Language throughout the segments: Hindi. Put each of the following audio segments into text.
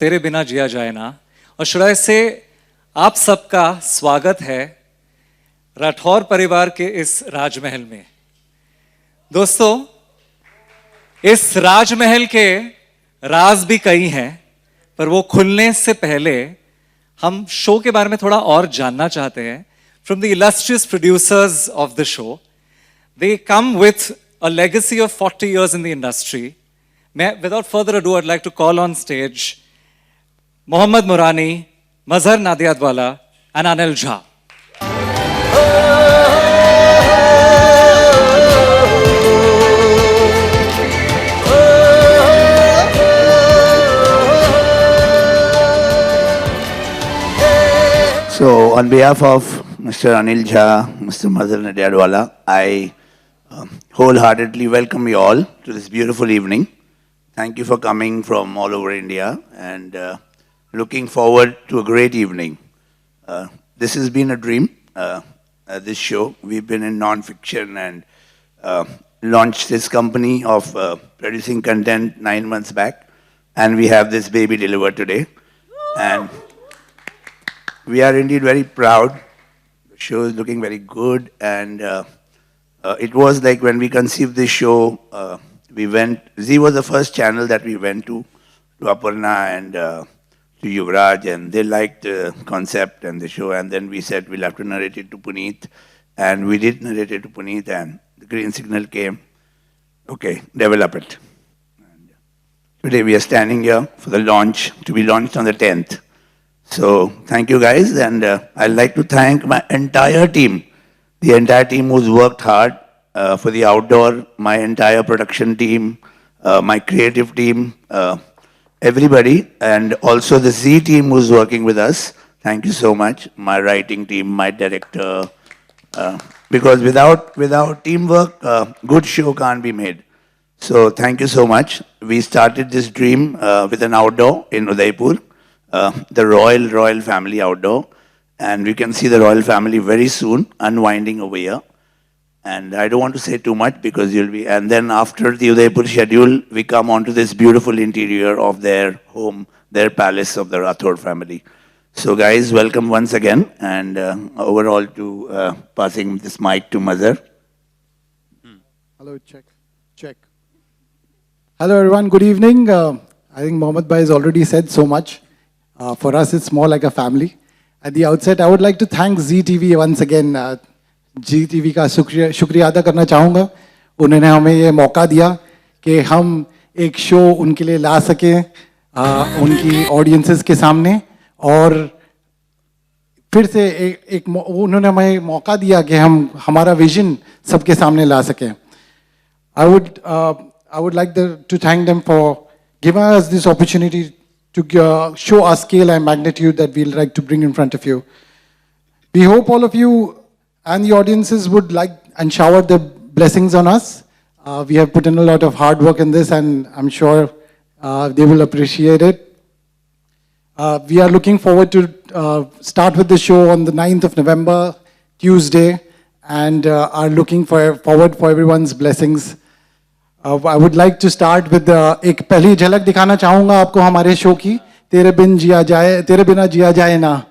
तेरे बिना जिया जाए ना। और शुरू से आप सबका स्वागत है राठौर परिवार के इस राजमहल में। दोस्तों, इस राजमहल के राज भी कई हैं, पर वो खुलने से पहले हम शो के बारे में थोड़ा और जानना चाहते हैं। From the illustrious producers of the show, they come with a legacy of 40 years in the industry. Without further ado, I'd like to call on stage Mohammad Murani, Mazhar Nadiadwala, and Anil Jha. So, on behalf of Mr. Anil Jha, Mr. Mazhar Nadiadwala, I wholeheartedly welcome you all to this beautiful evening. Thank you for coming from all over India and looking forward to a great evening. This has been a dream, this show. We've been in non-fiction and launched this company of producing content 9 months back, and we have this baby delivered today. And we are indeed very proud. The show is looking very good, and it was like when we conceived this show, Zee was the first channel that we went to Aparna and to Yuvraj, and they liked the concept and the show, and then we said we'll have to narrate it to Puneet, and we did narrate it to Puneet, and the green signal came. Okay, develop it. And today we are standing here for the launch, to be launched on the 10th. So thank you guys, and I'd like to thank my entire team, the entire team who's worked hard for the outdoor, my entire production team, my creative team, everybody, and also the Zee team who's working with us. Thank you so much. My writing team, my director, because without teamwork, good show can't be made. So thank you so much. We started this dream with an outdoor in Udaipur. The royal family outdoor, and we can see the royal family very soon unwinding over here. And I don't want to say too much because you'll be, and then after the Udaipur schedule, we come on to this beautiful interior of their home, their palace of the Rathod family. So guys, welcome once again, and overall to passing this mic to Mazhar. Hello, check. Hello everyone, good evening. I think Mohammed Bhai has already said so much. For us, it's more like a family. At the outset, I would like to thank Zee TV once again. Zee TV का शुक्रिया अदा करना चाहूँगा. उन्होंने हमें ये मौका दिया कि हम एक शो उनके लिए ला सकें उनकी ऑडियंसेस के सामने, और फिर से उन्होंने हमें मौका दिया कि हम हमारा विजन सबके सामने ला सकें. I would like to thank them for giving us this opportunity to show our scale and magnitude that we'll like to bring in front of you. We hope all of you and the audiences would like and shower the blessings on us. We have put in a lot of hard work in this, and I'm sure they will appreciate it. We are looking forward to start with the show on the 9th of November, Tuesday, and are looking forward for everyone's blessings. I would like to start with एक पहली झलक दिखाना चाहूँगा आपको हमारे शो की, तेरे बिना जिया जाए ना.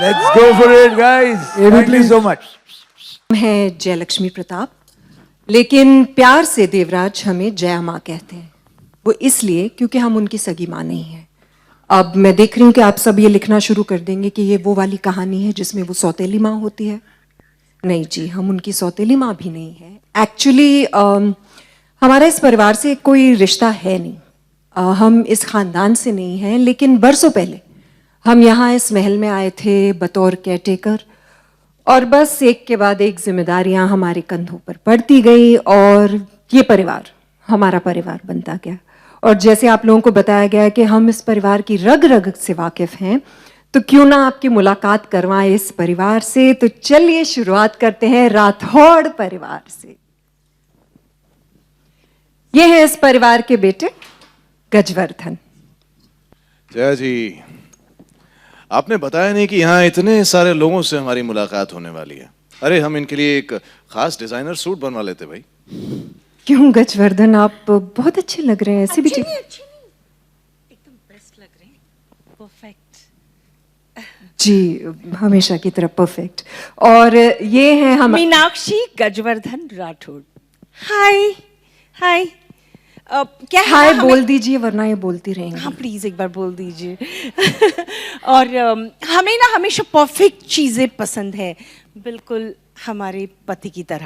Let's go for it, guys. Thank you so much. है जयलक्ष्मी प्रताप, लेकिन प्यार से देवराज हमें जया माँ कहते हैं. वो इसलिए क्योंकि हम उनकी सगी माँ नहीं हैं. अब मैं देख रही हूँ कि आप सब ये लिखना शुरू कर देंगे कि ये वो वाली कहानी है जिसमें वो सौतेली माँ होती है. नहीं जी, हम उनकी सौतेली माँ भी नहीं है. एक्चुअली हमारा इस परिवार से कोई रिश्ता है नहीं. हम इस खानदान से नहीं हैं, लेकिन बरसों पहले हम यहाँ इस महल में आए थे बतौर केयरटेकर, और बस एक के बाद एक जिम्मेदारियाँ हमारे कंधों पर पड़ती गई और ये परिवार हमारा परिवार बनता गया. और जैसे आप लोगों को बताया गया कि हम इस परिवार की रग रग से वाकिफ हैं, तो क्यों ना आपकी मुलाकात करवाएं इस परिवार से. तो चलिए शुरुआत करते हैं राठौड़ परिवार से. ये है इस परिवार के बेटे गजवर्धन. जया जी, आपने बताया नहीं कि यहाँ इतने सारे लोगों से हमारी मुलाकात होने वाली है. अरे हम इनके लिए एक खास डिजाइनर सूट बनवा लेते भाई. क्यों गजवर्धन, आप बहुत अच्छे लग रहे हैं. ऐसे भी अच्छे नहीं, एकदम बेस्ट लग रहे हैं, परफेक्ट। जी, हमेशा की तरह परफेक्ट। और ये है हम मीनाक्षी गजवर्धन राठौड़। हाय हाय। क्या है हाय ना, हमें- बोल दीजिए वरना ये बोलती रहेंगी। हाँ प्लीज एक बार बोल दीजिए। और हमें ना हमेशा परफेक्ट चीजें पसंद है, बिल्कुल हमारे पति की तरह।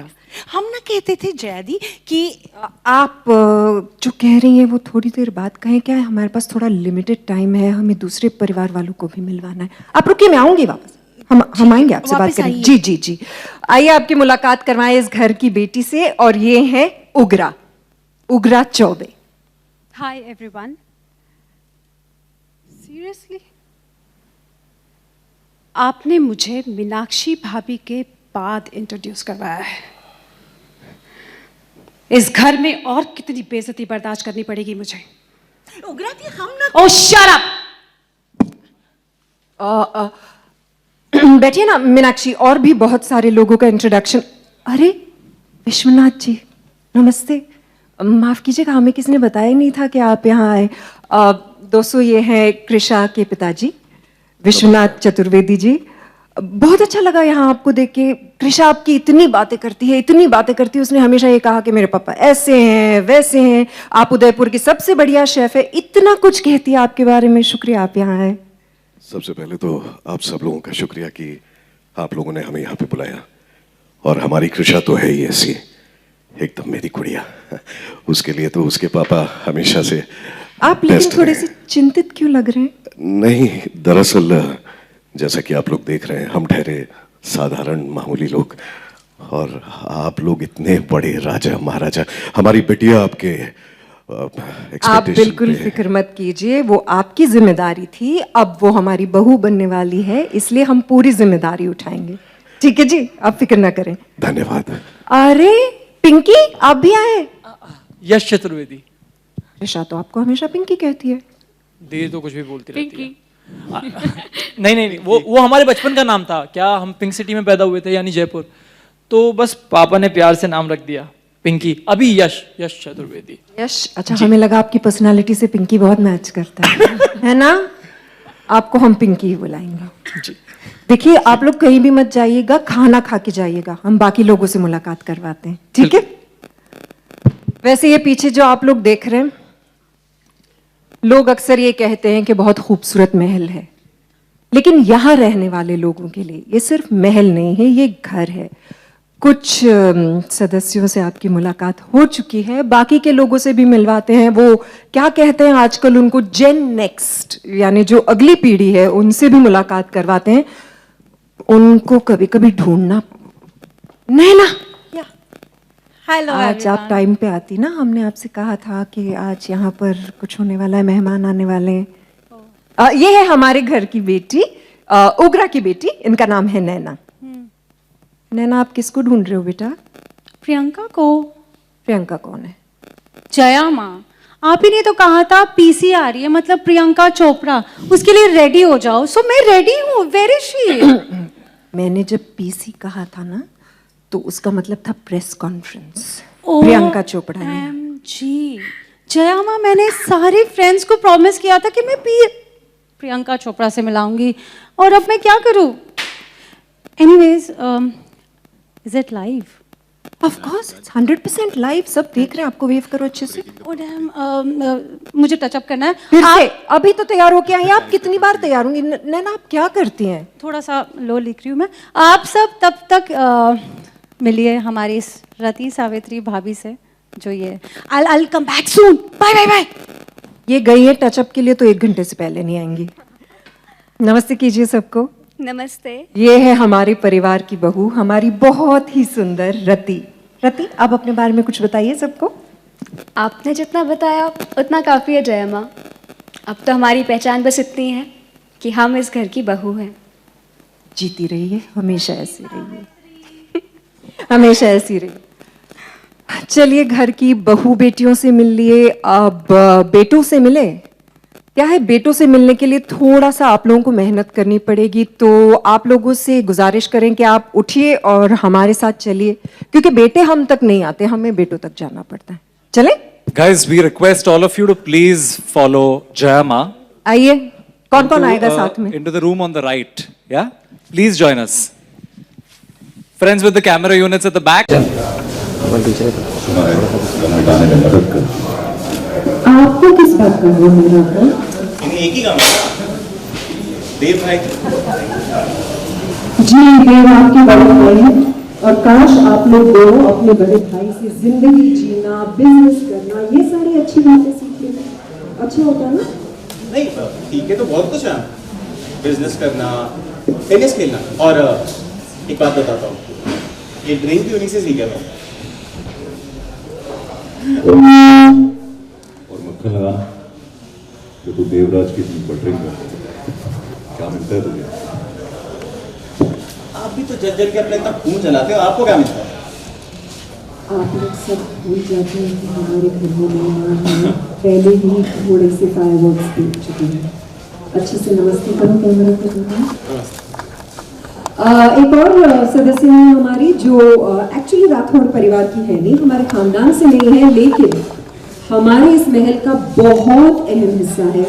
हम ना कहते थे जयादी कि आप जो कह रही हैं वो थोड़ी देर बाद कहें, क्या है हमारे पास थोड़ा लिमिटेड टाइम है, हमें दूसरे परिवार वालों को भी मिलवाना है। आप रुकिए, मैं आऊंगी वापस, हम आएंगे आपसे बात वापस करेंगे। आइए। जी जी जी, आइए आपकी मुलाकात करवाएं इस घर की बेटी से। और ये है उग्रा चौबे। Hi everyone. Seriously? आपने मुझे मीनाक्षी भाभी के बाद इंट्रोड्यूस करवाया है। इस घर में और कितनी बेइज्जती बर्दाश्त करनी पड़ेगी मुझे? उग्रा दी हम ना Oh shut up! बैठिए ना मीनाक्षी, और भी बहुत सारे लोगों का इंट्रोडक्शन। अरे विश्वनाथ जी, नमस्ते। माफ कीजिएगा, हमें किसी ने बताया ही नहीं था कि आप यहाँ आए। दोस्तों, ये हैं कृषा के पिताजी, विश्वनाथ चतुर्वेदी जी। बहुत अच्छा लगा यहाँ आपको देख के। कृषा आपकी इतनी बातें करती है, इतनी बातें करती है। उसने हमेशा ये कहा कि मेरे पापा ऐसे हैं वैसे हैं, आप उदयपुर की सबसे बढ़िया शेफ है, इतना कुछ कहती है आपके बारे में। शुक्रिया आप यहाँ आए। सबसे पहले तो आप सब लोगों का शुक्रिया कि आप लोगों ने हमें यहाँ पे बुलाया। और हमारी कृषा तो है ही ऐसी, एकदम मेरी गुड़िया। उसके लिए तो उसके पापा हमेशा से आप लेकिन best थोड़े रहे। से चिंतित क्यों लग रहे हैं? नहीं, दरअसल जैसा कि आप लोग देख रहे हैं, हम ठहरे साधारण मामूली लोग, और आप लोग इतने बड़े राजा महाराजा। हमारी बेटिया आपके आप expectation बिल्कुल पे- फिक्र मत कीजिए, वो आपकी जिम्मेदारी थी, अब वो हमारी बहू बनने वाली है, इसलिए हम पूरी जिम्मेदारी उठाएंगे। ठीक है जी, आप फिक्र ना करें। धन्यवाद। अरे पिंकी, आप भी आए? यश चतुर्वेदी। ऋषा तो आपको हमेशा पिंकी कहती है। देर तो कुछ भी बोलती रहती है। नहीं नहीं नहीं, वो हमारे बचपन का नाम था। क्या हम पिंक सिटी में पैदा हुए थे, यानी जयपुर, तो बस पापा ने प्यार से नाम रख दिया पिंकी। अभी यश चतुर्वेदी। यश, अच्छा हमें लगा आपकी पर्सनालिटी से पिंकी बहुत मैच करता है ना? आपको हम पिंकी ही बुलाएंगे। देखिए, आप लोग कहीं भी मत जाइएगा, खाना खा के जाइएगा, हम बाकी लोगों से मुलाकात करवाते हैं, ठीक है? वैसे ये पीछे जो आप लोग देख रहे हैं, लोग अक्सर ये कहते हैं कि बहुत खूबसूरत महल है, लेकिन यहाँ रहने वाले लोगों के लिए ये सिर्फ महल नहीं है, ये घर है। कुछ सदस्यों से आपकी मुलाकात हो चुकी है, बाकी के लोगों से भी मिलवाते हैं। वो क्या कहते हैं आजकल उनको, जेन नेक्स्ट, यानी जो अगली पीढ़ी है, उनसे भी मुलाकात करवाते हैं। उनको कभी कभी ढूंढना। नैना, हेलो आज आप टाइम पे आती ना, हमने आपसे कहा था कि आज यहाँ पर कुछ होने वाला है, मेहमान आने वाले हैं। ये है हमारे घर की बेटी, उग्रा की बेटी, इनका नाम है नैना। नैना, आप किसको ढूंढ रहे हो बेटा? प्रियंका को। प्रियंका कौन है? जया माँ, आप ही ने तो कहा था पीसी आ रही है, मतलब प्रियंका चोपड़ा, उसके लिए रेडी हो जाओ। सो मैं रेडी हूँ। Where is she? मैंने जब पीसी कहा था ना, तो उसका मतलब था प्रेस कॉन्फ्रेंस। ओह, प्रियंका चोपड़ा ने। जी जया माँ, मैंने सारे फ्रेंड्स को प्रॉमिस किया था कि मैं प्रियंका चोपड़ा से मिलाऊंगी, और अब मैं क्या करूँ? Anyways, is it live? Of course, it's 100% live, सब देख रहे हैं। आपको वेव करो अच्छे से। ओ डैम, मुझे टचअप करना है। फिर आप से, अभी तो तैयार होके आई हैं आप। कितनी बार तैयार होंगी? नैना, आप क्या करती हैं? थोड़ा सा लो लिख रही हूँ मैं। आप सब तब तक मिलिए हमारी इस रति सावित्री भाभी से, जो ये I'll come back soon. Bye bye bye. ये गई है टचअप के लिए, तो 1 घंटे से पहले नहीं आएंगी। नमस्ते कीजिए सबको। नमस्ते। ये है हमारे परिवार की बहू, हमारी बहुत ही सुंदर रति। रति, आप अपने बारे में कुछ बताइए सबको। आपने जितना बताया उतना काफ़ी है जया माँ। अब तो हमारी पहचान बस इतनी है कि हम इस घर की बहू हैं। जीती रहिए, हमेशा ऐसी रहिए, हमेशा ऐसी रहिए। चलिए, घर की बहू बेटियों से मिल लिए, अब बेटों से मिले। क्या है, बेटों से मिलने के लिए थोड़ा सा आप लोगों को मेहनत करनी पड़ेगी, तो आप लोगों से गुजारिश करें कि आप उठिए और हमारे साथ चलिए, क्योंकि बेटे हम तक नहीं आते, हमें बेटों तक जाना पड़ता है। चले? Guys, we request all of you to please follow Jaya Ma आइए, कौन कौन आएगा साथ में? Into the room on the right. Yeah? Please join us. Friends with the camera units at the back. आपको किस बात का वो मिल रहा था? एक ही काम है देव भाई जी, देव आपके बड़े भाई हैं और काश आप लोग दोनों अपने बड़े भाई से जिंदगी जीना, बिजनेस करना, ये सारी अच्छी बातें सीख लेते। अच्छा होता ना? नहीं ठीक है, तो बहुत कुछ है, बिजनेस करना, टेनिस खेलना। और एक बात बताता हूँ, ये ड्रिंक भी उन्हीं से सीखा था। और मक्खन लगा जो तू देवराज की ड्रिंक क्या मिलता है तुझे? आप भी तो जज जज के अपने इतना खून चलाते हो, आपको क्या मिलता है? आप लोग सब भूल जाते हैं कि हमारे घर में मेहमान हैं, पहले ही थोड़े से फायरवर्क्स देख चुके हैं। अच्छे से नमस्ते करो कैमरा पे दोनों। एक और सदस्य हैं हमारी जो एक्चुअली राठौड़ परिवार की है नहीं, हमारे खानदान से नहीं है, लेकिन हमारे इस महल का बहुत अहम हिस्सा है।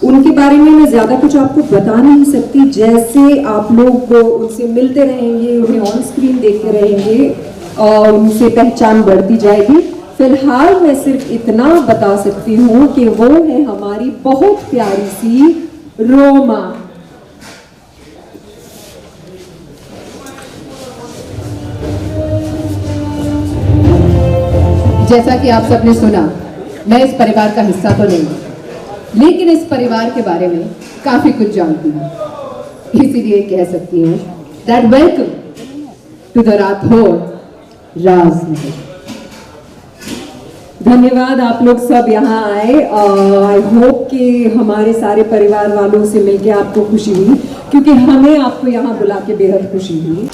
उनके बारे में मैं ज्यादा कुछ आपको बता नहीं सकती, जैसे आप लोग उनसे मिलते रहेंगे, उन्हें ऑन स्क्रीन देखते रहेंगे और उनसे पहचान बढ़ती जाएगी। फिलहाल मैं सिर्फ इतना बता सकती हूँ कि वो है हमारी बहुत प्यारी सी रोमा। जैसा कि आप सबने सुना, मैं इस परिवार का हिस्सा तो नहीं, लेकिन इस परिवार के बारे में काफी कुछ जानती हूँ, इसीलिए कह सकती हूँ that welcome to the Rathore Rajmahal. धन्यवाद आप लोग सब यहाँ आए। आई होप कि हमारे सारे परिवार वालों से मिलकर आपको खुशी हुई, क्योंकि हमें आपको यहाँ बुला के बेहद खुशी हुई।